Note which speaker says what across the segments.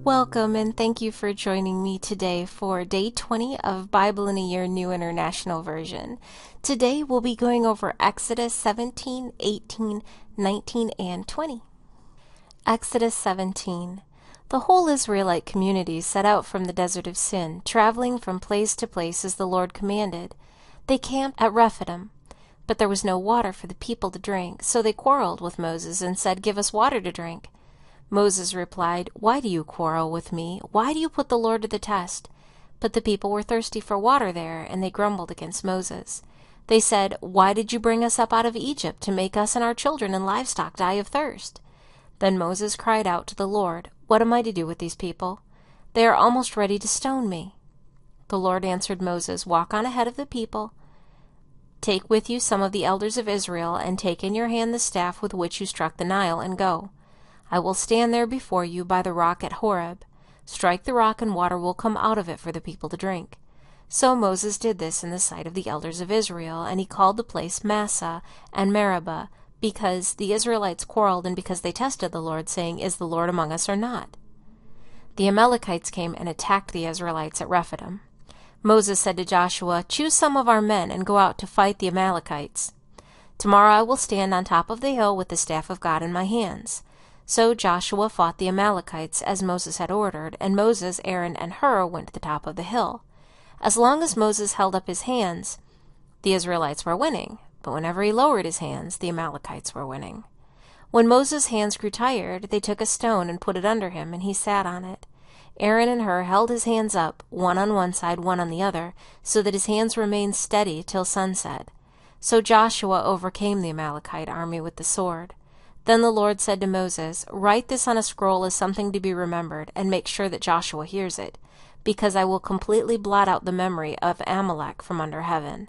Speaker 1: Welcome and thank you for joining me today for Day 20 of Bible in a Year New International Version. Today we'll be going over Exodus 17, 18, 19, and 20. Exodus 17. The whole Israelite community set out from the desert of Sin, traveling from place to place as the Lord commanded. They camped at Rephidim, but there was no water for the people to drink, so they quarreled with Moses and said, "Give us water to drink." Moses replied, "Why do you quarrel with me? Why do you put the Lord to the test?" But the people were thirsty for water there, and they grumbled against Moses. They said, "Why did you bring us up out of Egypt to make us and our children and livestock die of thirst?" Then Moses cried out to the Lord, "What am I to do with these people? They are almost ready to stone me." The Lord answered Moses, "Walk on ahead of the people. Take with you some of the elders of Israel, and take in your hand the staff with which you struck the Nile, and go. I will stand there before you by the rock at Horeb. Strike the rock, and water will come out of it for the people to drink." So Moses did this in the sight of the elders of Israel, and he called the place Massah and Meribah, because the Israelites quarreled and because they tested the Lord, saying, "Is the Lord among us or not?" The Amalekites came and attacked the Israelites at Rephidim. Moses said to Joshua, "Choose some of our men and go out to fight the Amalekites. Tomorrow I will stand on top of the hill with the staff of God in my hands." So Joshua fought the Amalekites as Moses had ordered, and Moses, Aaron, and Hur went to the top of the hill. As long as Moses held up his hands, the Israelites were winning, but whenever he lowered his hands, the Amalekites were winning. When Moses' hands grew tired, they took a stone and put it under him, and he sat on it. Aaron and Hur held his hands up, one on one side, one on the other, so that his hands remained steady till sunset. So Joshua overcame the Amalekite army with the sword. Then the Lord said to Moses, "Write this on a scroll as something to be remembered, and make sure that Joshua hears it, because I will completely blot out the memory of Amalek from under heaven."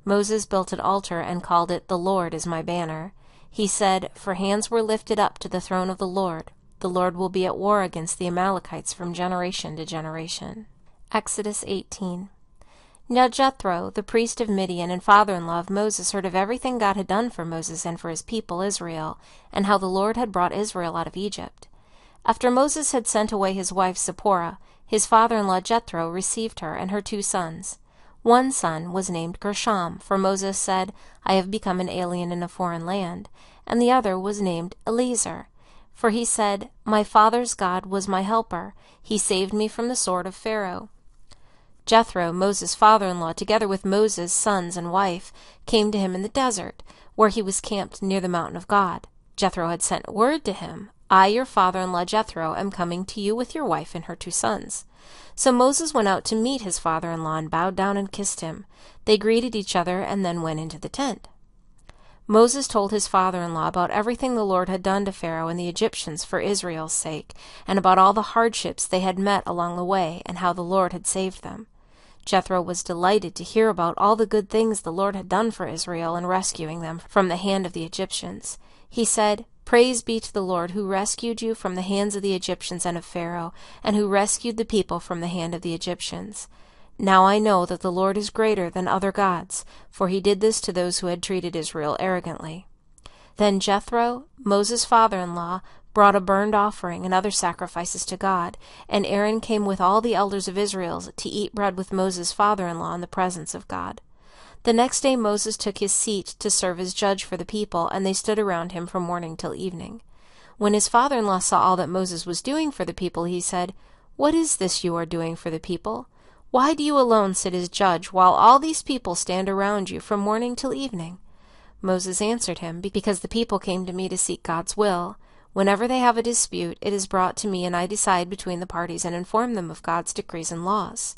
Speaker 1: Moses built an altar and called it, "The Lord is my banner." He said, "For hands were lifted up to the throne of the Lord. The Lord will be at war against the Amalekites from generation to generation." Exodus 18. Now Jethro, the priest of Midian and father-in-law of Moses, heard of everything God had done for Moses and for his people Israel, and how the Lord had brought Israel out of Egypt. After Moses had sent away his wife Zipporah, his father-in-law Jethro received her and her 2 sons. One son was named Gershom, for Moses said, "I have become an alien in a foreign land," and the other was named Eliezer, for he said, "My father's God was my helper. He saved me from the sword of Pharaoh." Jethro, Moses' father-in-law, together with Moses' sons and wife, came to him in the desert, where he was camped near the mountain of God. Jethro had sent word to him, "I, your father-in-law Jethro, am coming to you with your wife and her 2 sons." So Moses went out to meet his father-in-law and bowed down and kissed him. They greeted each other and then went into the tent. Moses told his father-in-law about everything the Lord had done to Pharaoh and the Egyptians for Israel's sake, and about all the hardships they had met along the way, and how the Lord had saved them. Jethro was delighted to hear about all the good things the Lord had done for Israel in rescuing them from the hand of the Egyptians. He said, "Praise be to the Lord who rescued you from the hands of the Egyptians and of Pharaoh, and who rescued the people from the hand of the Egyptians. Now I know that the Lord is greater than other gods, for he did this to those who had treated Israel arrogantly." Then Jethro, Moses' father-in-law, brought a burnt offering and other sacrifices to God, and Aaron came with all the elders of Israel to eat bread with Moses' father-in-law in the presence of God. The next day Moses took his seat to serve as judge for the people, and they stood around him from morning till evening. When his father-in-law saw all that Moses was doing for the people, he said, "What is this you are doing for the people? Why do you alone sit as judge, while all these people stand around you from morning till evening?" Moses answered him, "Because the people came to me to seek God's will. Whenever they have a dispute, it is brought to me, and I decide between the parties and inform them of God's decrees and laws."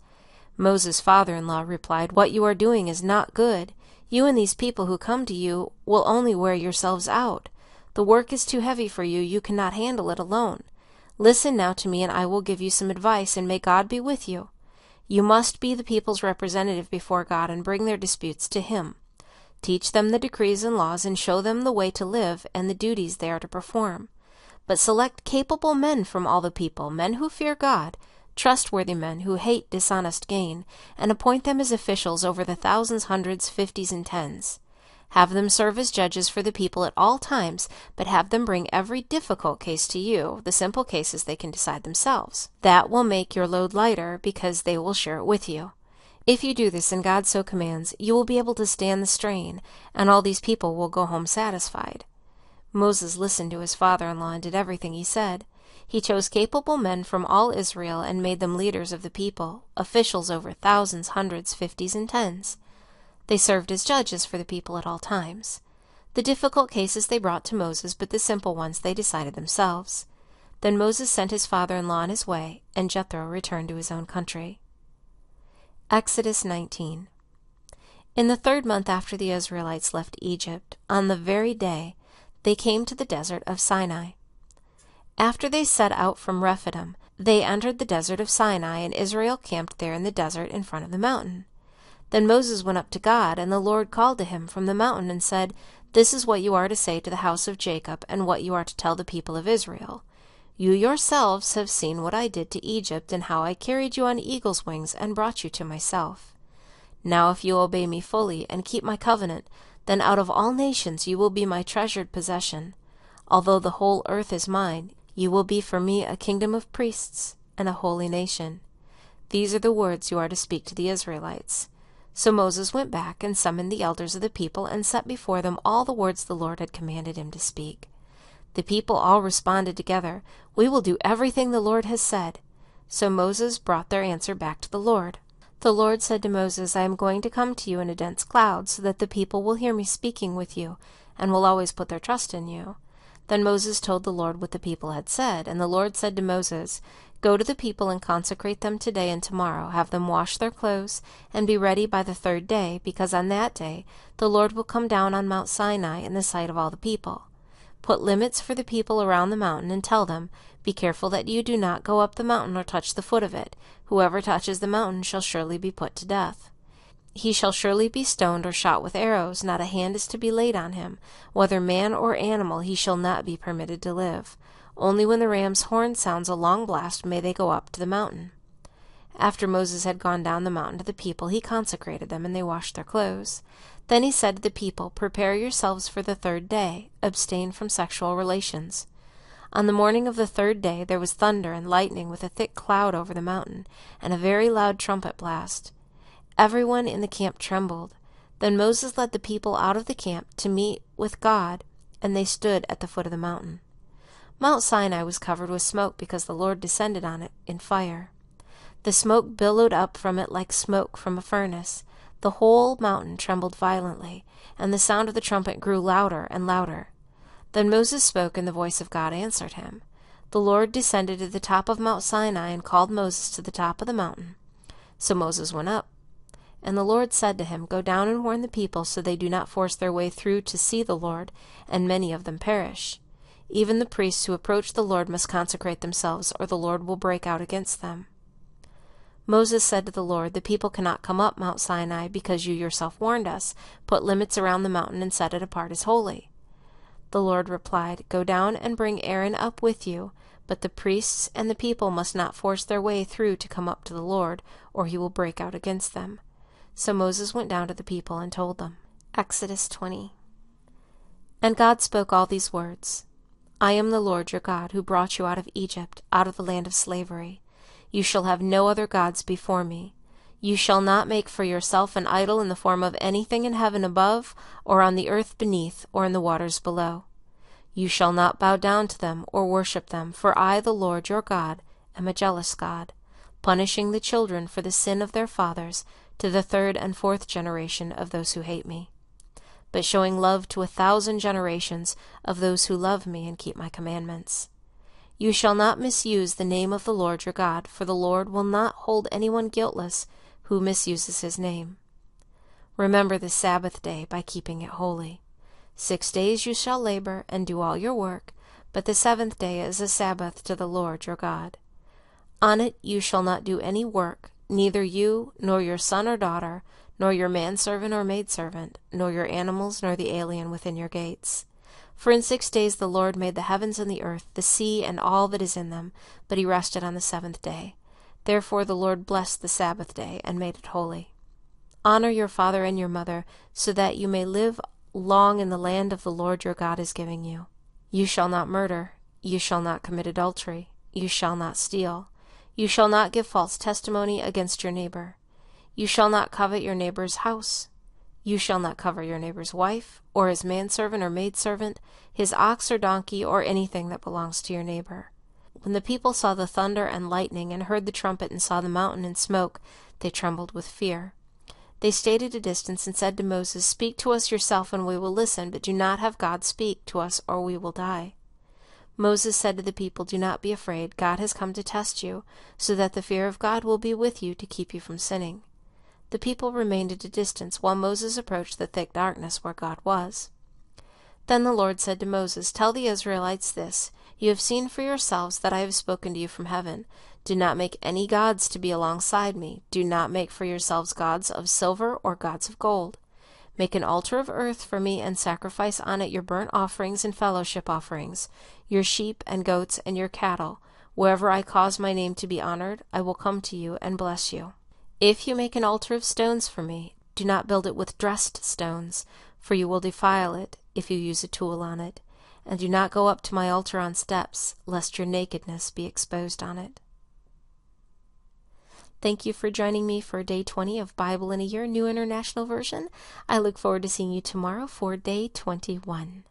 Speaker 1: Moses' father-in-law replied, "What you are doing is not good. You and these people who come to you will only wear yourselves out. The work is too heavy for you. You cannot handle it alone. Listen now to me, and I will give you some advice, and may God be with you. You must be the people's representative before God and bring their disputes to Him. Teach them the decrees and laws, and show them the way to live and the duties they are to perform. But select capable men from all the people, men who fear God, trustworthy men who hate dishonest gain, and appoint them as officials over the thousands, hundreds, fifties, and tens. Have them serve as judges for the people at all times, but have them bring every difficult case to you. The simple cases they can decide themselves. That will make your load lighter, because they will share it with you. If you do this and God so commands, you will be able to stand the strain, and all these people will go home satisfied." Moses listened to his father-in-law and did everything he said. He chose capable men from all Israel and made them leaders of the people, officials over thousands, hundreds, fifties, and tens. They served as judges for the people at all times. The difficult cases they brought to Moses, but the simple ones they decided themselves. Then Moses sent his father-in-law on his way, and Jethro returned to his own country. Exodus 19. In the 3rd month after the Israelites left Egypt, on the very day, they came to the desert of Sinai. After they set out from Rephidim, they entered the desert of Sinai, and Israel camped there in the desert in front of the mountain. Then Moses went up to God, and the Lord called to him from the mountain and said, "This is what you are to say to the house of Jacob, and what you are to tell the people of Israel. You yourselves have seen what I did to Egypt, and how I carried you on eagle's wings and brought you to myself. Now if you obey me fully and keep my covenant, then out of all nations you will be my treasured possession. Although the whole earth is mine, you will be for me a kingdom of priests and a holy nation. These are the words you are to speak to the Israelites." So Moses went back and summoned the elders of the people and set before them all the words the Lord had commanded him to speak. The people all responded together, "We will do everything the Lord has said." So Moses brought their answer back to the Lord. The Lord said to Moses, "I am going to come to you in a dense cloud, so that the people will hear me speaking with you, and will always put their trust in you." Then Moses told the Lord what the people had said, and the Lord said to Moses, "Go to the people and consecrate them today and tomorrow. Have them wash their clothes, and be ready by the 3rd day, because on that day the Lord will come down on Mount Sinai in the sight of all the people. Put limits for the people around the mountain, and tell them, 'Be careful that you do not go up the mountain or touch the foot of it. Whoever touches the mountain shall surely be put to death. He shall surely be stoned or shot with arrows. Not a hand is to be laid on him. Whether man or animal, he shall not be permitted to live. Only when the ram's horn sounds a long blast may they go up to the mountain.'" After Moses had gone down the mountain to the people, he consecrated them, and they washed their clothes. Then he said to the people, "Prepare yourselves for the 3rd day. Abstain from sexual relations." On the morning of the 3rd day there was thunder and lightning with a thick cloud over the mountain, and a very loud trumpet blast. Everyone in the camp trembled. Then Moses led the people out of the camp to meet with God, and they stood at the foot of the mountain. Mount Sinai was covered with smoke because the Lord descended on it in fire. The smoke billowed up from it like smoke from a furnace. The whole mountain trembled violently, and the sound of the trumpet grew louder and louder. Then Moses spoke, and the voice of God answered him. The Lord descended to the top of Mount Sinai and called Moses to the top of the mountain. So Moses went up. And the Lord said to him, "Go down and warn the people, so they do not force their way through to see the Lord, and many of them perish. Even the priests who approach the Lord must consecrate themselves, or the Lord will break out against them." Moses said to the Lord, "The people cannot come up Mount Sinai, because you yourself warned us. Put limits around the mountain and set it apart as holy." The Lord replied, "Go down and bring Aaron up with you, but the priests and the people must not force their way through to come up to the Lord, or he will break out against them." So Moses went down to the people and told them. Exodus 20. And God spoke all these words. "I am the Lord your God, who brought you out of Egypt, out of the land of slavery. You shall have no other gods before me. You shall not make for yourself an idol in the form of anything in heaven above, or on the earth beneath, or in the waters below. You shall not bow down to them or worship them, for I, the Lord your God, am a jealous God, punishing the children for the sin of their fathers to the 3rd and 4th generation of those who hate me, but showing love to 1,000 generations of those who love me and keep my commandments. You shall not misuse the name of the Lord your God, for the Lord will not hold anyone guiltless who misuses his name. Remember the Sabbath day by keeping it holy. 6 days you shall labor and do all your work, but the 7th day is a Sabbath to the Lord your God. On it you shall not do any work, neither you, nor your son or daughter, nor your manservant or maidservant, nor your animals, nor the alien within your gates. For in 6 days the Lord made the heavens and the earth, the sea, and all that is in them, but he rested on the 7th day. Therefore the Lord blessed the Sabbath day and made it holy. Honor your father and your mother, so that you may live long in the land of the Lord your God is giving you. You shall not murder. You shall not commit adultery. You shall not steal. You shall not give false testimony against your neighbor. You shall not covet your neighbor's house. You shall not covet your neighbor's wife, or his manservant or maidservant, his ox or donkey, or anything that belongs to your neighbor. When the people saw the thunder and lightning, and heard the trumpet, and saw the mountain in smoke, they trembled with fear. They stayed at a distance and said to Moses, "Speak to us yourself, and we will listen, but do not have God speak to us, or we will die." Moses said to the people, "Do not be afraid. God has come to test you, so that the fear of God will be with you to keep you from sinning." The people remained at a distance, while Moses approached the thick darkness where God was. Then the Lord said to Moses, "Tell the Israelites this, you have seen for yourselves that I have spoken to you from heaven. Do not make any gods to be alongside me. Do not make for yourselves gods of silver or gods of gold. Make an altar of earth for me and sacrifice on it your burnt offerings and fellowship offerings, your sheep and goats and your cattle. Wherever I cause my name to be honored, I will come to you and bless you. If you make an altar of stones for me, do not build it with dressed stones, for you will defile it if you use a tool on it. And do not go up to my altar on steps, lest your nakedness be exposed on it." Thank you for joining me for Day 20 of Bible in a Year, New International Version. I look forward to seeing you tomorrow for Day 21.